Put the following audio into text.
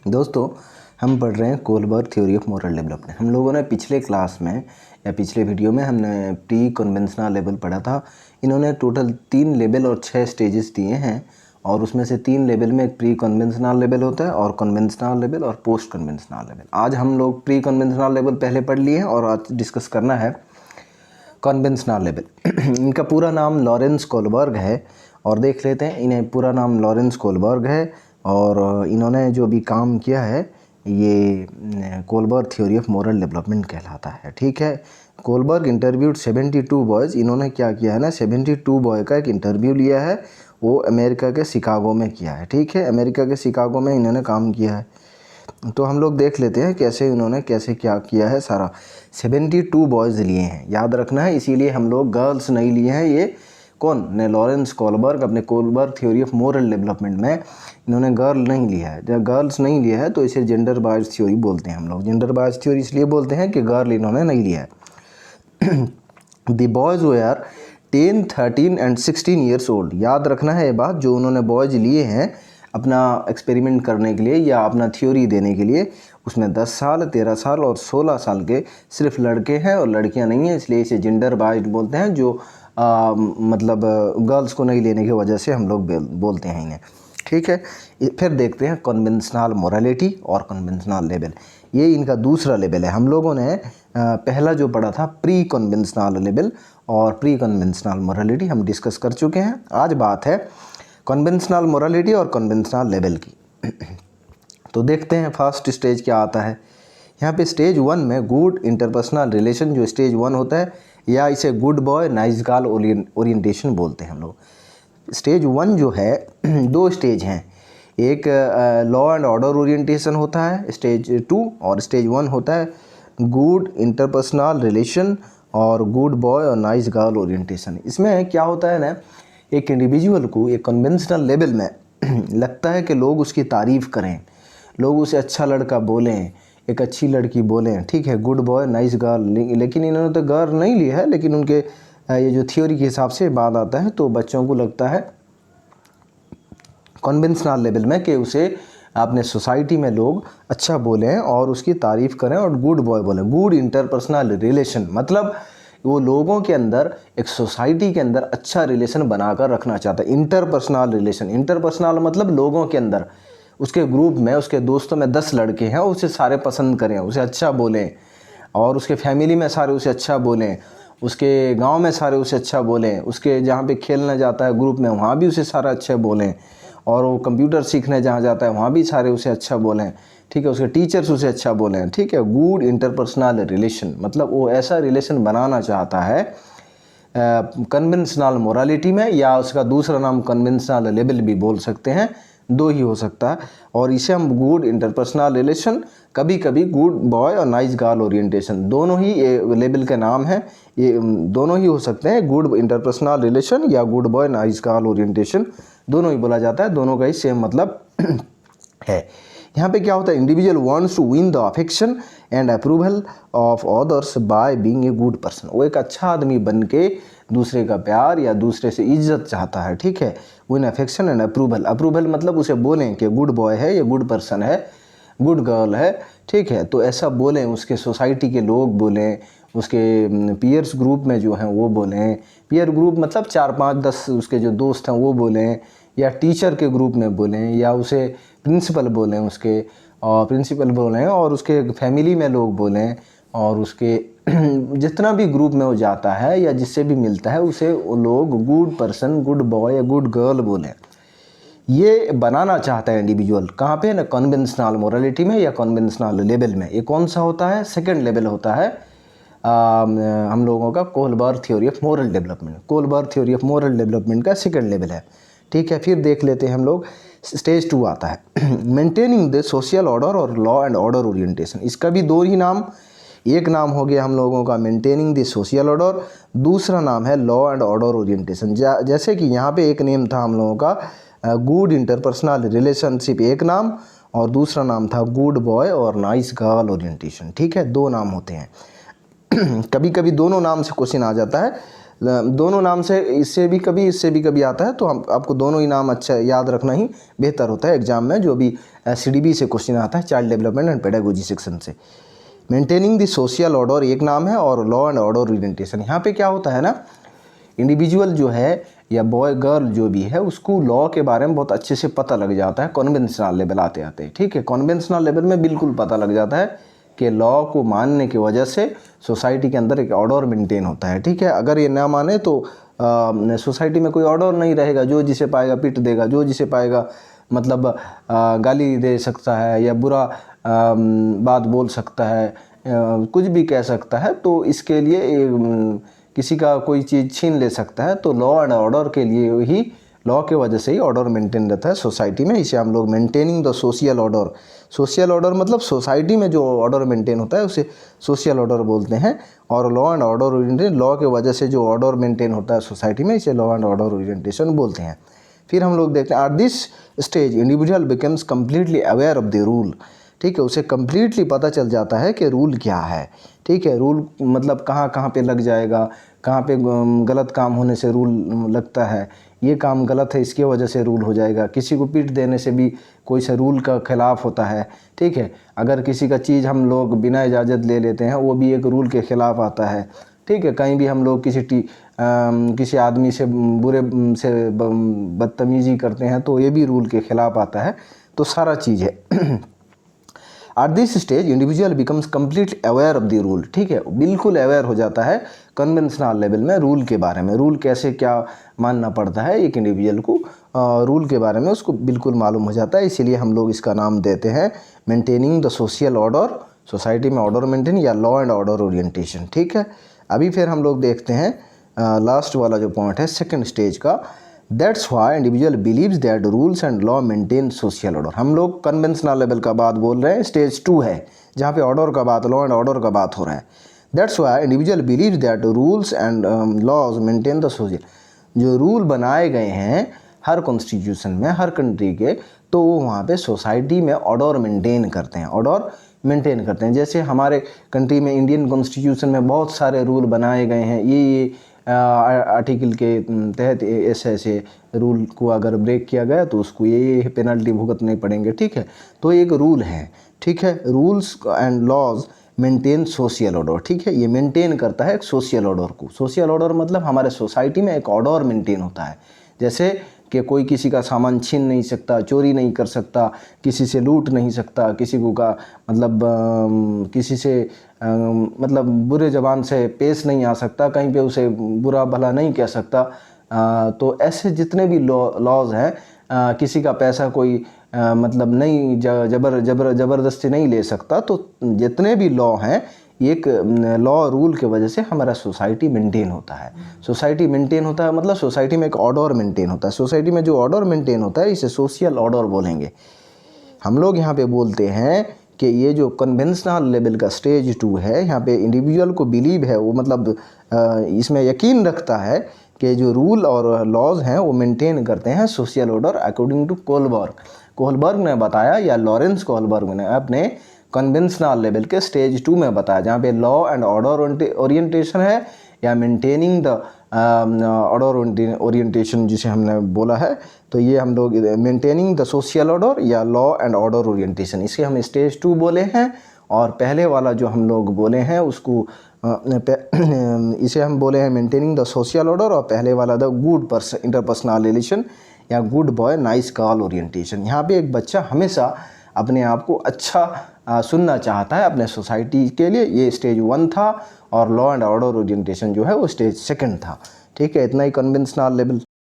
दोस्तों, हम पढ़ रहे हैं Kohlberg theory of moral development. हम लोगों ने पिछले क्लास में या पिछले वीडियो में हमने प्री कन्वेंशनल लेवल पढ़ा था। इन्होंने टोटल 3 लेवल और 6 स्टेजेस दिए हैं और उसमें से 3 लेवल में एक प्री कन्वेंशनल लेवल होता है और कन्वेंशनल लेवल और पोस्ट कन्वेंशनल लेवल। आज हम लोग प्री कन्वेंशनल लेवल पहले पढ़ लिए हैं और आज डिस्कस करना है कन्वेंशनल लेवल। इनका पूरा नाम लॉरेंस कोलबर्ग है और देख लेते हैं। इन्हें पूरा नाम लॉरेंस कोलबर्ग है और इन्होंने जो भी काम किया है ये Kohlberg theory of moral development कहलाता है। ठीक है, कोलबर्ग इंटरव्यूड 72 बॉयज़। इन्होंने क्या किया है ना, 72 बॉय का एक इंटरव्यू लिया है। वो अमेरिका के शिकागो में किया है। ठीक है, अमेरिका के शिकागो में इन्होंने काम किया है। तो हम लोग देख लेते हैं कैसे इन्होंने कैसे क्या किया है। सारा 72 बॉयज़ लिए हैं, याद रखना है। इसीलिए हम लोग गर्ल्स नहीं लिए हैं। ये कौन ने, लॉरेंस कोलबर्ग अपने Kohlberg theory of moral development में इन्होंने गर्ल नहीं लिया है। जब गर्ल्स नहीं लिया है तो इसे जेंडर बायस थ्योरी बोलते हैं। हम लोग जेंडर बायस थ्योरी इसलिए बोलते हैं कि गर्ल इन्होंने नहीं लिया है। The boys were 10, 13 and 16 years old. याद रखना है ये बात, जो उन्होंने बॉयज़ लिए हैं अपना एक्सपेरिमेंट करने के लिए या अपना थ्योरी देने के लिए, उसमें 10 साल, 13 साल और 16 साल के सिर्फ लड़के हैं और लड़कियां नहीं हैं। इसलिए इसे जेंडर बायस्ड बोलते हैं। जो मतलब गर्ल्स को नहीं लेने की वजह से हम लोग बोलते हैं इन्हें। ठीक है, फिर देखते हैं कन्वेंशनल मोरालिटी और कन्वेंशनल लेवल। ये इनका दूसरा लेवल है। हम लोगों ने पहला जो पढ़ा था प्री कन्वेंशनल लेवल और प्री कन्वेंशनल मोरालिटी हम डिस्कस कर चुके हैं। आज बात है कन्वेंशनल मोरालिटी और कन्वेंशनल लेवल की। तो देखते हैं फर्स्ट स्टेज क्या आता है। यहाँ पे स्टेज 1 में गुड इंटरपर्सनल रिलेशन, जो स्टेज 1 होता है, या इसे good boy nice girl orientation बोलते हैं हम लोग। स्टेज 1 जो है 2 स्टेज हैं। एक लॉ एंड ऑर्डर ओरिएंटेशन होता है स्टेज 2, और स्टेज 1 होता है गुड इंटरपर्सनल रिलेशन और गुड बॉय और नाइस गर्ल ओरिएंटेशन। इसमें क्या होता है ना, एक इंडिविजुअल को एक कन्वेंशनल लेवल में लगता है कि लोग उसकी तारीफ़ करें, लोग उसे अच्छा लड़का बोलें, एक अच्छी लड़की बोलें। ठीक है, गुड बॉय नाइस गर्ल। लेकिन इन्होंने तो गर्ल नहीं लिया है, लेकिन उनके ये जो थ्योरी के हिसाब से बात आता है तो बच्चों को लगता है कन्वेंशनल लेवल में कि उसे अपने सोसाइटी में लोग अच्छा बोलें और उसकी तारीफ़ करें और गुड बॉय बोलें। गुड इंटरपर्सनल रिलेशन मतलब वो लोगों के अंदर, एक सोसाइटी के अंदर अच्छा रिलेशन बनाकर रखना चाहता है। इंटरपर्सनल रिलेशन, इंटरपर्सनल मतलब लोगों के अंदर, उसके ग्रुप में, उसके दोस्तों में 10 लड़के हैं, उसे सारे पसंद करें, उसे अच्छा बोलें, और उसके फैमिली में सारे उसे अच्छा बोलें, उसके गांव में सारे उसे अच्छा बोलें, उसके जहाँ पे खेलने जाता है ग्रुप में वहाँ भी उसे सारा अच्छा बोलें, और वो कंप्यूटर सीखने जहाँ जाता है वहाँ भी सारे उसे अच्छा बोलें। ठीक है, उसके टीचर्स उसे अच्छा बोलें। ठीक है, गुड इंटरपर्सनल रिलेशन मतलब वो ऐसा रिलेशन बनाना चाहता है कन्वेंशनल मोरालिटी में, या उसका दूसरा नाम कन्वेंशनल लेवल भी बोल सकते हैं, 2 ही हो सकता है। और इसे हम गुड इंटरपर्सनल रिलेशन, कभी कभी गुड बॉय और नाइस गर्ल ओरिएंटेशन, दोनों ही लेवल के नाम हैं। ये दोनों ही हो सकते हैं, गुड इंटरपर्सनल रिलेशन या good boy nice girl orientation, दोनों ही बोला जाता है। दोनों का ही सेम मतलब है। यहाँ पे क्या होता है, individual wants to win the affection and approval of others by being a good person. वो एक अच्छा आदमी बन के दूसरे का प्यार या दूसरे से इज्जत चाहता है। ठीक है, win affection and approval. Approval मतलब उसे बोलें कि गुड बॉय है, ये गुड पर्सन है, गुड गर्ल है। ठीक है, तो ऐसा बोलें, उसके सोसाइटी के लोग बोलें, उसके पीयर्स ग्रुप में जो हैं वो बोलें। पीयर ग्रुप मतलब 4, 5, 10 उसके जो दोस्त हैं वो बोलें, या टीचर के ग्रुप में बोलें, या उसे प्रिंसिपल बोलें, उसके और प्रिंसिपल बोलें, और उसके फैमिली में लोग बोलें, और उसके जितना भी ग्रुप में वो जाता है या जिससे भी मिलता है उसे वो लोग गुड पर्सन, गुड बॉय या गुड गर्ल बोलें। ये बनाना चाहता है इंडिविजुअल, कहाँ पे ना, कन्वेंशनल मोरालिटी में या कन्वेंशनल लेवल में। ये कौन सा होता है, सेकंड लेवल होता है हम लोगों का Kohlberg theory of moral development. Kohlberg theory of moral development का सेकंड लेवल है। ठीक है, फिर देख लेते हैं हम लोग स्टेज 2 आता है मेंटेनिंग द सोशल ऑर्डर और लॉ एंड ऑर्डर ओरिएंटेशन। इसका भी 2 ही नाम, एक नाम हो गया हम लोगों का मेंटेनिंग द सोशल ऑर्डर, दूसरा नाम है लॉ एंड ऑर्डर ओरिएंटेशन। जैसे कि यहाँ पे एक नेम था हम लोगों का गुड इंटरपर्सनल रिलेशनशिप, एक नाम, और दूसरा नाम था गुड बॉय और नाइस गर्ल ओरिएंटेशन। ठीक है, 2 नाम होते हैं। कभी कभी दोनों नाम से क्वेश्चन आ जाता है, दोनों नाम से, इससे भी कभी आता है, तो हम आपको दोनों ही नाम अच्छा याद रखना ही बेहतर होता है एग्जाम में। जो भी CDB से क्वेश्चन आता है, child development and pedagogy section से। मेंटेनिंग द सोशल ऑर्डर एक नाम है, और लॉ एंड ऑर्डर ओरिएंटेशन। यहाँ पे क्या होता है ना, इंडिविजुअल जो है या बॉय गर्ल जो भी है उसको लॉ के बारे में बहुत अच्छे से पता लग जाता है कन्वेंशनल लेवल आते आते, ठीक है। कन्वेंशनल लेवल में बिल्कुल पता लग जाता है कि लॉ को मानने की वजह से सोसाइटी के अंदर एक ऑर्डर मेंटेन होता है, ठीक है। अगर ये ना माने तो सोसाइटी में कोई ऑर्डर नहीं रहेगा, जो जिसे पाएगा पीट देगा, जो जिसे पाएगा मतलब गाली दे सकता है या बुरा बात बोल सकता है, कुछ भी कह सकता है। तो इसके लिए किसी का कोई चीज़ छीन ले सकता है। तो लॉ एंड ऑर्डर के लिए ही, लॉ के वजह से ही ऑर्डर मेंटेन रहता है सोसाइटी में। इसे हम लोग maintaining the social order, social order मतलब सोसाइटी में जो ऑर्डर मेंटेन होता है उसे सोशल ऑर्डर बोलते हैं। और law and order orientation, law के वजह से जो ऑर्डर मेंटेन होता है सोसाइटी में, इसे लॉ एंड ऑर्डर ओरिएंटेशन बोलते हैं। फिर हम लोग देखते हैं at this stage individual becomes completely aware of the rule, ठीक है। उसे कम्प्लीटली पता चल जाता है कि रूल क्या है, ठीक है। रूल मतलब कहाँ कहाँ पे लग जाएगा, कहाँ पे गलत काम होने से रूल लगता है, ये काम गलत है इसकी वजह से रूल हो जाएगा। किसी को पीट देने से भी कोई सा रूल का खिलाफ होता है, ठीक है। अगर किसी का चीज़ हम लोग बिना इजाज़त ले लेते हैं वो भी एक रूल के ख़िलाफ़ आता है, ठीक है। कहीं भी हम लोग किसी आदमी से बुरे से बदतमीज़ी करते हैं तो ये भी रूल के ख़िलाफ़ आता है। तो सारा चीज़ है। At this stage individual becomes completely aware of the rule, ठीक है। बिल्कुल अवेयर हो जाता है कन्वेंशनल लेवल में रूल के बारे में, रूल कैसे क्या मानना पड़ता है एक इंडिविजुअल को, रूल के बारे में उसको बिल्कुल मालूम हो जाता है। इसीलिए हम लोग इसका नाम देते हैं maintaining the social order, society में ऑर्डर मेंटेन या लॉ एंड ऑर्डर ओरिएंटेशन, ठीक है। अभी फिर हम लोग देखते हैं लास्ट वाला जो पॉइंट है सेकंड स्टेज का, that's why individual believes that rules and law maintain social order. हम लोग कन्वेंशनल लेवल का बात बोल रहे हैं, स्टेज 2 है जहाँ पे ऑर्डर का बात, लॉ एंड ऑर्डर का बात हो रहा है। That's why individual believes that rules and laws maintain the social, जो रूल बनाए गए हैं हर कॉन्स्टिट्यूशन में, हर कंट्री के, तो वो वहाँ पे सोसाइटी में ऑर्डर मेंटेन करते हैं, ऑर्डर मेंटेन करते हैं। जैसे हमारे कंट्री में इंडियन कॉन्स्टिट्यूशन में बहुत सारे रूल बनाए गए हैं, ये आर्टिकल के तहत ऐसे रूल को अगर ब्रेक किया गया तो उसको ये पेनल्टी भुगतने पड़ेंगे, ठीक है। तो एक रूल है, ठीक है। Rules and laws maintain social order, ठीक है। ये मेंटेन करता है एक सोशल ऑर्डर को। सोशल ऑर्डर मतलब हमारे सोसाइटी में एक ऑर्डर मेंटेन होता है, जैसे कि कोई किसी का सामान छीन नहीं सकता, चोरी नहीं कर सकता, किसी से लूट नहीं सकता, किसी को का मतलब किसी से मतलब बुरे ज़बान से पेश नहीं आ सकता, कहीं पे उसे बुरा भला नहीं कह सकता। तो ऐसे जितने भी लॉज हैं, किसी का पैसा कोई मतलब नहीं ज़बरदस्ती नहीं ले सकता। तो जितने भी लॉ हैं, एक लॉ रूल के वजह से हमारा सोसाइटी मेंटेन होता है। सोसाइटी मेंटेन होता है मतलब सोसाइटी में एक ऑर्डर मेंटेन होता है। सोसाइटी में जो ऑर्डर मेंटेन होता है इसे सोशल ऑर्डर बोलेंगे। हम लोग यहाँ पे बोलते हैं कि ये जो कन्वेंशनल लेवल का स्टेज 2 है, यहाँ पे इंडिविजुअल को बिलीव है, वो मतलब इसमें यकीन रखता है कि जो रूल और लॉज हैं वो मेंटेन करते हैं social order according to Kohlberg. Kohlberg ने बताया, या लॉरेंस कोलबर्ग ने अपने कन्वेंशनल लेवल के स्टेज 2 में बताया, जहाँ पे लॉ एंड ऑर्डर ओरिएंटेशन है या मेंटेनिंग द ऑर्डर ओरिएंटेशन जिसे हमने बोला है। तो ये हम लोग मेंटेनिंग द सोशल ऑर्डर या लॉ एंड ऑर्डर ओरिएंटेशन, इसे हम स्टेज 2 बोले हैं। और पहले वाला जो हम लोग बोले हैं उसको इसे हम बोले हैं मेंटेनिंग द सोशल ऑर्डर, और पहले वाला द गुड इंटरपर्सनल रिलेशन या good boy nice girl orientation. यहाँ पे एक बच्चा हमेशा अपने आप को अच्छा सुनना चाहता है अपने सोसाइटी के लिए, ये स्टेज 1 था। और लॉ एंड ऑर्डर ओरिएंटेशन जो है वो स्टेज 2 था, ठीक है। इतना ही कन्वेंशनल लेवल